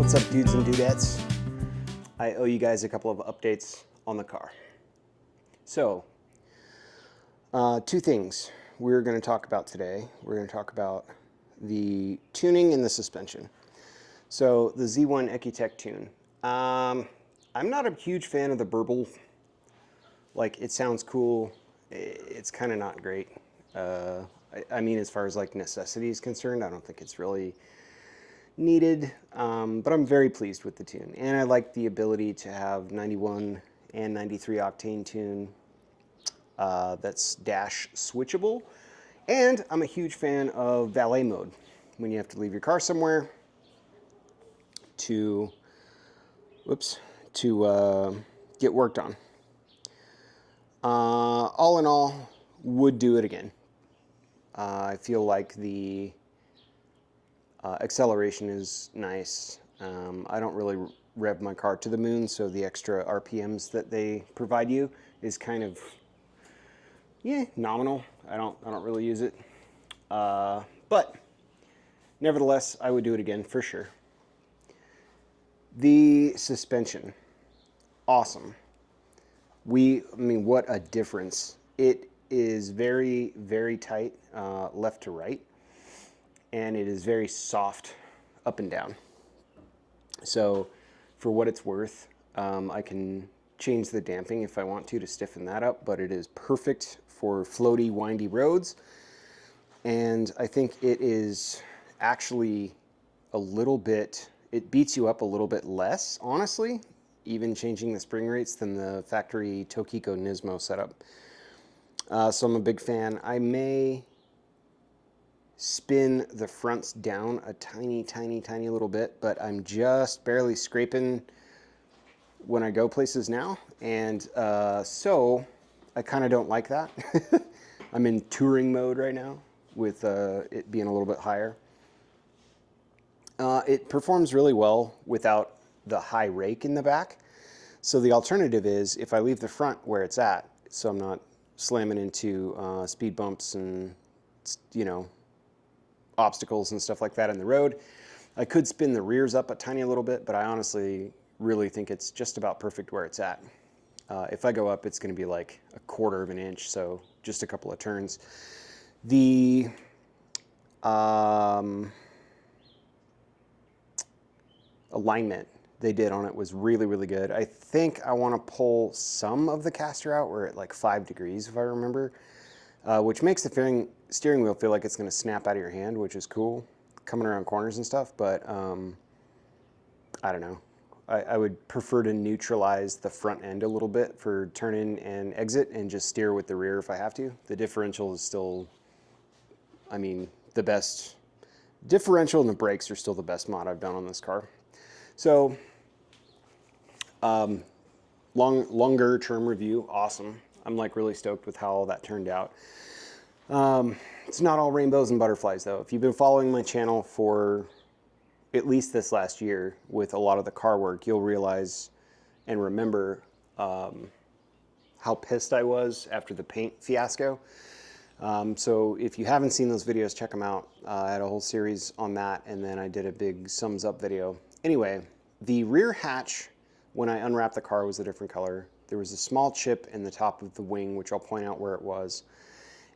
What's up, dudes and dudettes? I owe you guys a couple of updates on the car. So, two things we're going to talk about today. We're going to talk about the tuning and the suspension. So, the Z1 Ecotec tune. I'm not a huge fan of the burble. Like, it sounds cool. It's kind of not great. I mean, as far as like necessity is concerned, I don't think it's really needed, but I'm very pleased with the tune, and I like the ability to have 91 and 93 octane tune that's dash switchable, and I'm a huge fan of valet mode when you have to leave your car somewhere to get worked on. All in all, would do it again. I feel like the acceleration is nice. I don't really rev my car to the moon, so the extra RPMs that they provide you is kind of, nominal. I don't really use it. But nevertheless, I would do it again for sure. The suspension, awesome. I mean, what a difference. It is very, very tight left to right, and it is very soft up and down. So for what it's worth, I can change the damping if I want to stiffen that up, but it is perfect for floaty, windy roads. And I think it is actually it beats you up a little bit less, honestly, even changing the spring rates, than the factory Tokiko Nismo setup. So I'm a big fan. I may spin the fronts down a tiny, tiny, tiny little bit, but I'm just barely scraping when I go places now, and so I kind of don't like that. I'm in touring mode right now with it being a little bit higher. It performs really well without the high rake in the back. So the alternative is, if I leave the front where it's at, so I'm not slamming into speed bumps and, obstacles and stuff like that in the road, I could spin the rears up a tiny little bit, but I honestly really think it's just about perfect where it's at. If I go up, it's going to be like a quarter of an inch, so just a couple of turns. The alignment they did on it was really, really good. I think I want to pull some of the caster out. We're at like 5 degrees, if I remember, which makes the steering wheel feel like it's going to snap out of your hand, which is cool, coming around corners and stuff. But I don't know. I would prefer to neutralize the front end a little bit for turn in and exit, and just steer with the rear if I have to. The differential is still, I mean, the best. Differential and the brakes are still the best mod I've done on this car. So, longer term review, awesome. I'm like really stoked with how all that turned out. It's not all rainbows and butterflies though. If you've been following my channel for at least this last year with a lot of the car work, you'll realize and remember how pissed I was after the paint fiasco. So if you haven't seen those videos, check them out. I had a whole series on that, and then I did a big sums up video. Anyway, the rear hatch, when I unwrapped the car, was a different color. There was a small chip in the top of the wing, which I'll point out where it was.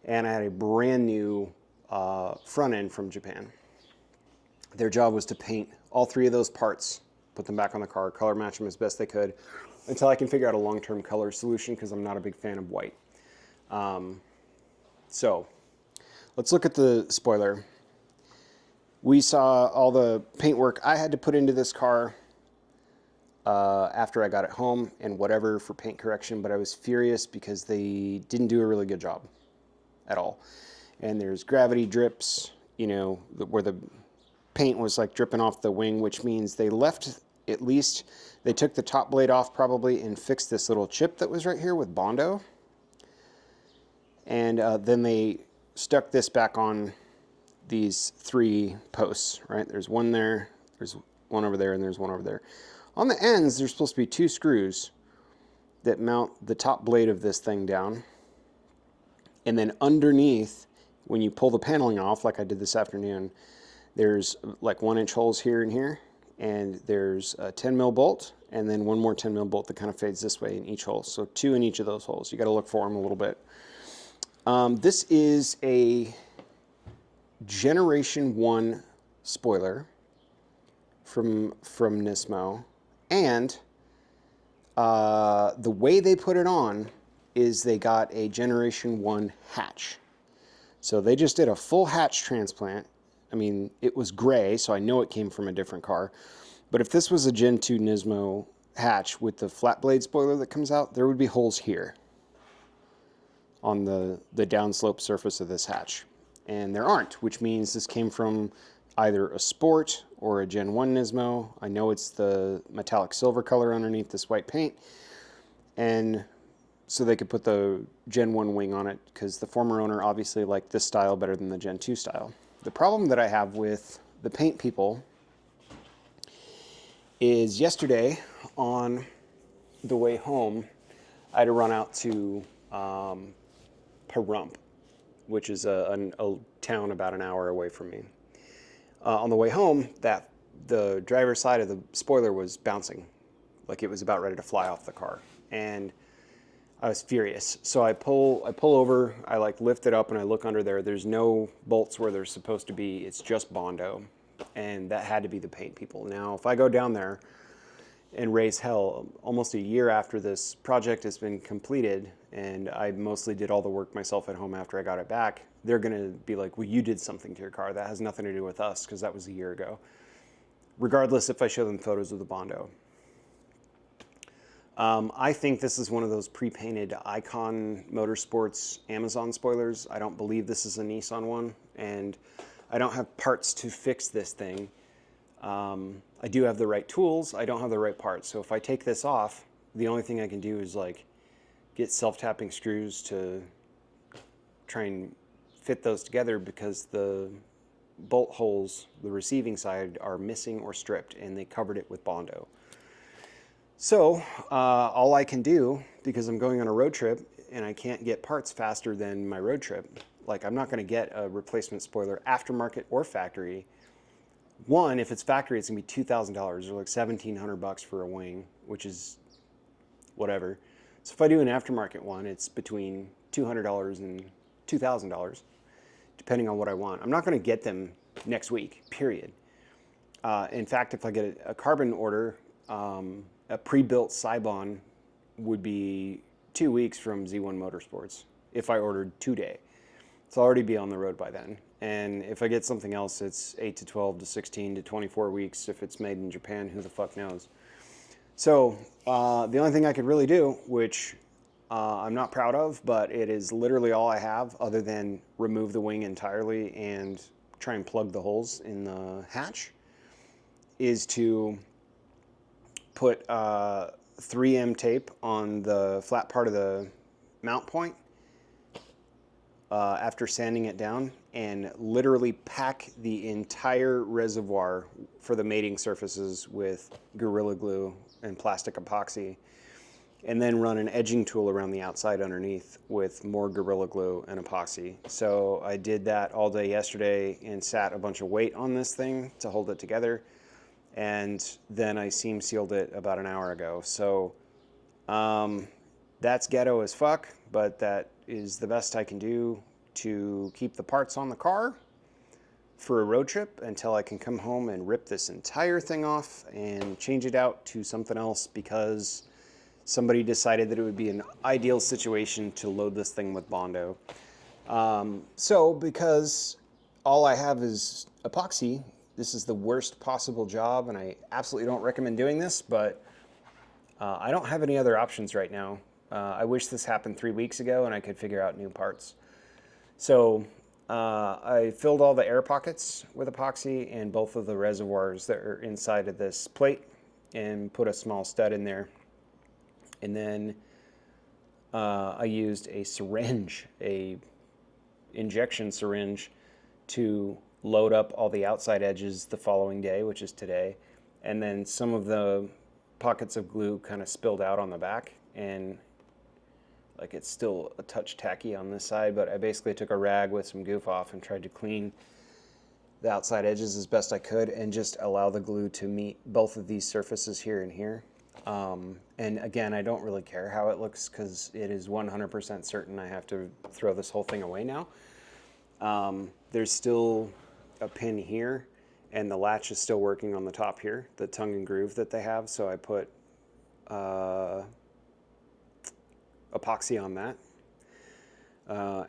And I had a brand new front end from Japan. Their job was to paint all 3 of those parts, put them back on the car, color match them as best they could, until I can figure out a long-term color solution, because I'm not a big fan of white. So let's look at the spoiler. We saw all the paint work I had to put into this car after I got it home and whatever for paint correction, but I was furious because they didn't do a really good job at all. And there's gravity drips, where the paint was like dripping off the wing, which means they took the top blade off probably and fixed this little chip that was right here with Bondo. And then they stuck this back on these 3 posts, right? There's one there, there's one over there, and there's one over there. On the ends, there's supposed to be 2 screws that mount the top blade of this thing down. And then underneath, when you pull the paneling off, like I did this afternoon, there's like 1-inch holes here and here. and there's a 10 mil bolt and then one more 10 mil bolt that kind of fades this way in each hole. So 2 in each of those holes. You got to look for them a little bit. This is a Generation 1 spoiler from Nismo, and the way they put it on is they got a Generation 1 hatch. So they just did a full hatch transplant. I mean, it was gray, so I know it came from a different car. But if this was a Gen 2 Nismo hatch with the flat blade spoiler that comes out, there would be holes here on the downslope surface of this hatch. And there aren't, which means this came from either a Sport or a Gen 1 Nismo. I know it's the metallic silver color underneath this white paint. And so they could put the Gen 1 wing on it because the former owner obviously liked this style better than the Gen 2 style. The problem that I have with the paint people is yesterday on the way home, I had to run out to Pahrump, which is a town about an hour away from me. On the way home, the driver's side of the spoiler was bouncing, like it was about ready to fly off the car, and I was furious. So I pull over, I like lift it up, and I look under there. There's no bolts where they're supposed to be. It's just Bondo, and that had to be the paint people. Now, if I go down there and raise hell, almost a year after this project has been completed, and I mostly did all the work myself at home after I got it back, they're gonna be like, well, you did something to your car. That has nothing to do with us, because that was a year ago. Regardless if I show them photos of the Bondo. I think this is one of those pre-painted Icon Motorsports Amazon spoilers. I don't believe this is a Nissan one, and I don't have parts to fix this thing. I do have the right tools, I don't have the right parts. So if I take this off, the only thing I can do is like get self-tapping screws to try and fit those together, because the bolt holes, the receiving side, are missing or stripped, and they covered it with Bondo. So all I can do, because I'm going on a road trip and I can't get parts faster than my road trip, like I'm not going to get a replacement spoiler aftermarket or factory. One, if it's factory, it's gonna be $2,000 or like $1,700 for a wing, which is whatever. So if I do an aftermarket one, it's between $200 and $2,000, depending on what I want. I'm not gonna get them next week, period. In fact, if I get a carbon order, a pre-built Cybon would be 2 weeks from Z1 Motorsports if I ordered today. So I'll already be on the road by then. And if I get something else, it's 8 to 12 to 16 to 24 weeks. If it's made in Japan, who the fuck knows? So the only thing I could really do, which I'm not proud of, but it is literally all I have other than remove the wing entirely and try and plug the holes in the hatch, is to put 3M tape on the flat part of the mount point after sanding it down, and literally pack the entire reservoir for the mating surfaces with Gorilla Glue and plastic epoxy, and then run an edging tool around the outside underneath with more Gorilla Glue and epoxy. So I did that all day yesterday and sat a bunch of weight on this thing to hold it together, and then I seam sealed it about an hour ago. So that's ghetto as fuck, but that is the best I can do to keep the parts on the car for a road trip until I can come home and rip this entire thing off and change it out to something else, because somebody decided that it would be an ideal situation to load this thing with Bondo. So because all I have is epoxy, this is the worst possible job, and I absolutely don't recommend doing this, but I don't have any other options right now. I wish this happened 3 weeks ago and I could figure out new parts. So I filled all the air pockets with epoxy and both of the reservoirs that are inside of this plate, and put a small stud in there. And then I used a syringe, a injection syringe, to load up all the outside edges the following day, which is today. And then some of the pockets of glue kind of spilled out on the back, and like it's still a touch tacky on this side, but I basically took a rag with some goof off and tried to clean the outside edges as best I could and just allow the glue to meet both of these surfaces here and here. And again, I don't really care how it looks because it is 100% certain I have to throw this whole thing away now. There's still a pin here, and the latch is still working on the top here, the tongue and groove that they have. So I put epoxy on that.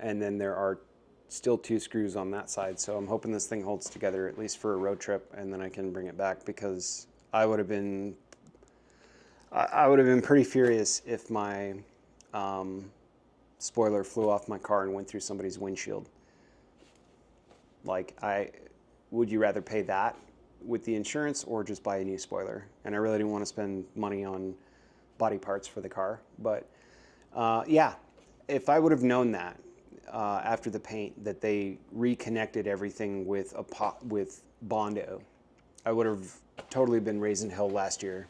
And then there are still 2 screws on that side. So I'm hoping this thing holds together at least for a road trip, and then I can bring it back, because I would have been pretty furious if my spoiler flew off my car and went through somebody's windshield. Like, would you rather pay that with the insurance or just buy a new spoiler? And I really didn't want to spend money on body parts for the car. But yeah, if I would have known that after the paint that they reconnected everything with Bondo, I would have totally been raising hell last year.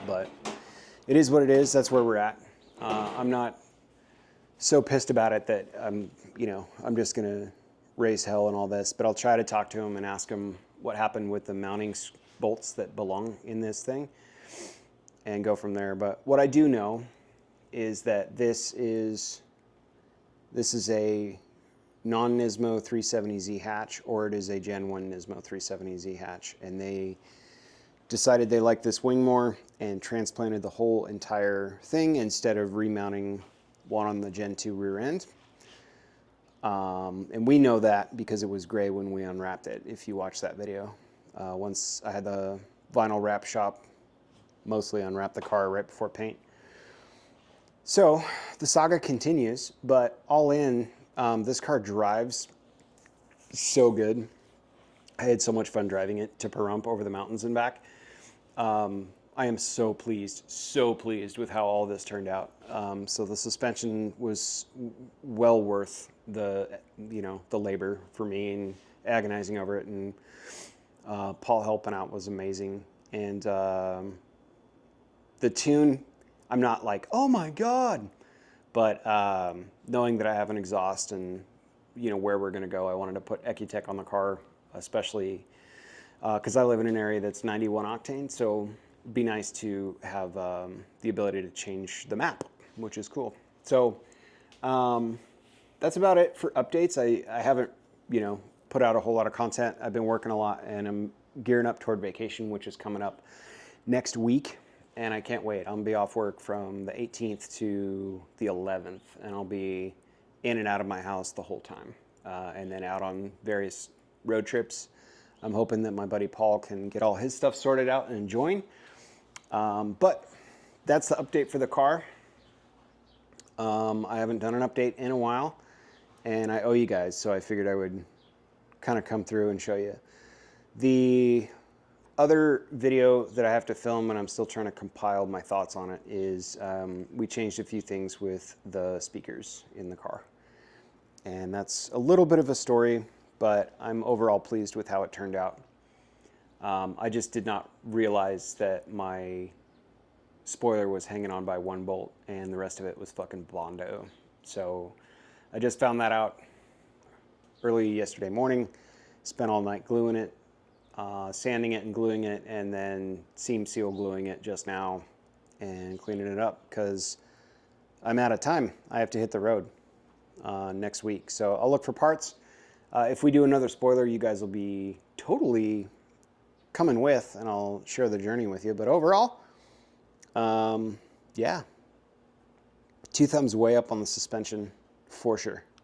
But it is what it is. That's where we're at. I'm not so pissed about it that I'm just gonna raise hell and all this. But I'll try to talk to him and ask him what happened with the mounting bolts that belong in this thing, and go from there. But what I do know is that this is a non-Nismo 370Z hatch, or it is a Gen 1 Nismo 370Z hatch, and they decided they liked this wing more and transplanted the whole entire thing instead of remounting one on the Gen 2 rear end. And we know that because it was gray when we unwrapped it, if you watch that video. Once I had the vinyl wrap shop mostly unwrap the car right before paint. So the saga continues, but all in, this car drives so good. I had so much fun driving it to Pahrump over the mountains and back. I am so pleased with how all this turned out. So the suspension was well worth the labor for me and agonizing over it. And Paul helping out was amazing. And the tune, I'm not like, oh my God, but knowing that I have an exhaust and where we're gonna go, I wanted to put Ecutech on the car, especially because I live in an area that's 91 octane, so it'd be nice to have the ability to change the map, which is cool. So that's about it for updates. I haven't put out a whole lot of content. I've been working a lot, and I'm gearing up toward vacation, which is coming up next week, and I can't wait. I'm gonna be off work from the 18th to the 11th, and I'll be in and out of my house the whole time, and then out on various road trips. I'm hoping that my buddy Paul can get all his stuff sorted out and join. But that's the update for the car. I haven't done an update in a while, and I owe you guys, so I figured I would kind of come through and show you. The other video that I have to film, and I'm still trying to compile my thoughts on it, is we changed a few things with the speakers in the car. And that's a little bit of a story, but I'm overall pleased with how it turned out. I just did not realize that my spoiler was hanging on by one bolt and the rest of it was fucking Bondo. So I just found that out early yesterday morning, spent all night gluing it, sanding it and gluing it, and then seam seal gluing it just now and cleaning it up because I'm out of time. I have to hit the road next week. So I'll look for parts. If we do another spoiler, you guys will be totally coming with, and I'll share the journey with you. But overall, yeah, 2 thumbs way up on the suspension for sure.